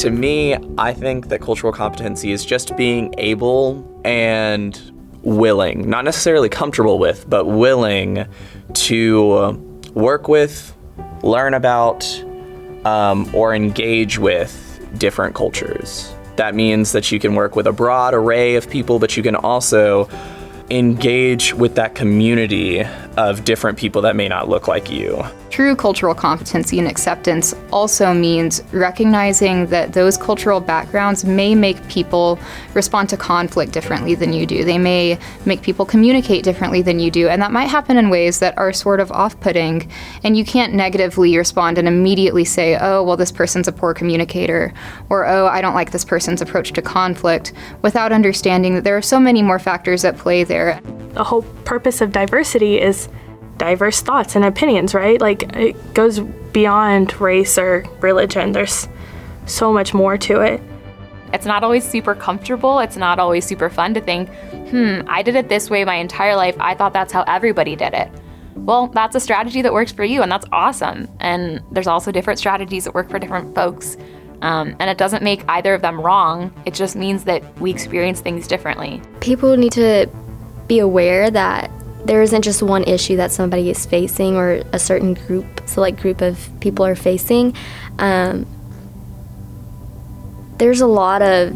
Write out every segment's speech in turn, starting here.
To me, I think that cultural competency is just being able and willing, not necessarily comfortable with, but willing to work with, learn about, or engage with different cultures. That means that you can work with a broad array of people, but you can also engage with that community of different people that may not look like you. True cultural competency and acceptance also means recognizing that those cultural backgrounds may make people respond to conflict differently than you do. They may make people communicate differently than you do, and that might happen in ways that are sort of off-putting, and you can't negatively respond and immediately say, oh, well, this person's a poor communicator, or oh, I don't like this person's approach to conflict, without understanding that there are so many more factors at play there. The whole purpose of diversity is diverse thoughts and opinions, right? Like, it goes beyond race or religion. There's so much more to it. It's not always super comfortable. It's not always super fun to think, I did it this way my entire life. I thought that's how everybody did it. Well, that's a strategy that works for you, and that's awesome. And there's also different strategies that work for different folks. And it doesn't make either of them wrong. It just means that we experience things differently. People need to be aware that there isn't just one issue that somebody is facing or a certain group of people are facing. There's a lot of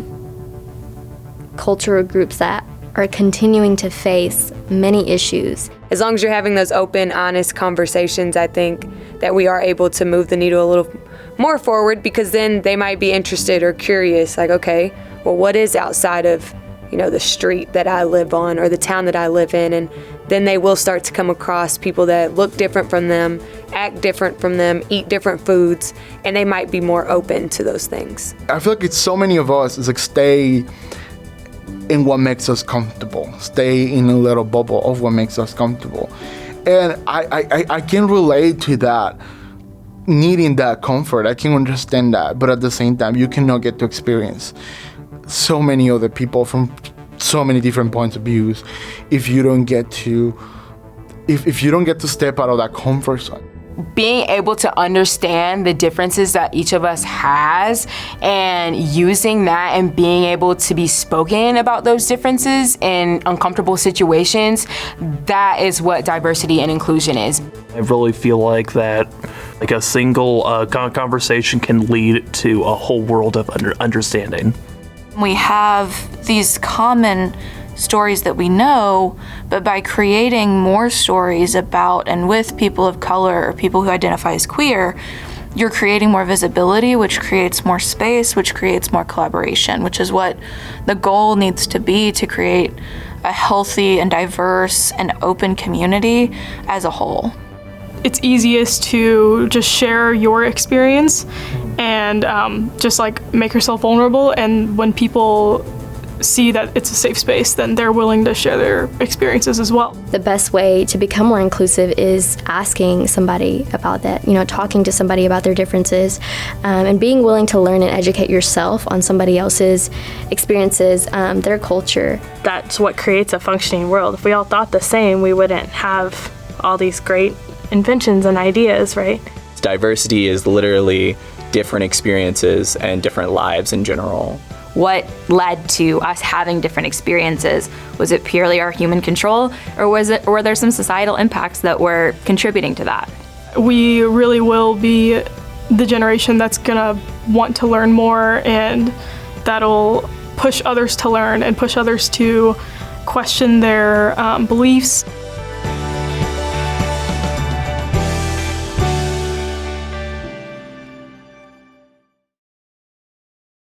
cultural groups that are continuing to face many issues. As long as you're having those open, honest conversations, I think that we are able to move the needle a little more forward, because then they might be interested or curious, like, okay, well, what is outside of the street that I live on or the town that I live in? And then they will start to come across people that look different from them, act different from them, eat different foods, and they might be more open to those things. I feel like it's so many of us is like stay in what makes us comfortable, stay in a little bubble of what makes us comfortable. And I can relate to that, needing that comfort. I can understand that, but at the same time, you cannot get to experience so many other people from so many different points of views if you don't get to step out of that comfort zone. Being able to understand the differences that each of us has and using that and being able to be spoken about those differences in uncomfortable situations, that is what diversity and inclusion is. I really feel like that a single conversation can lead to a whole world of understanding. We have these common stories that we know, but by creating more stories about and with people of color or people who identify as queer, you're creating more visibility, which creates more space, which creates more collaboration, which is what the goal needs to be, to create a healthy and diverse and open community as a whole. It's easiest to just share your experience and just make yourself vulnerable, and when people see that it's a safe space, then they're willing to share their experiences as well. The best way to become more inclusive is asking somebody about that, talking to somebody about their differences, and being willing to learn and educate yourself on somebody else's experiences, their culture. That's what creates a functioning world. If we all thought the same, we wouldn't have all these great inventions and ideas, right? Diversity is literally different experiences and different lives in general. What led to us having different experiences? Was it purely our human control, or were there some societal impacts that were contributing to that? We really will be the generation that's gonna want to learn more, and that'll push others to learn and push others to question their beliefs.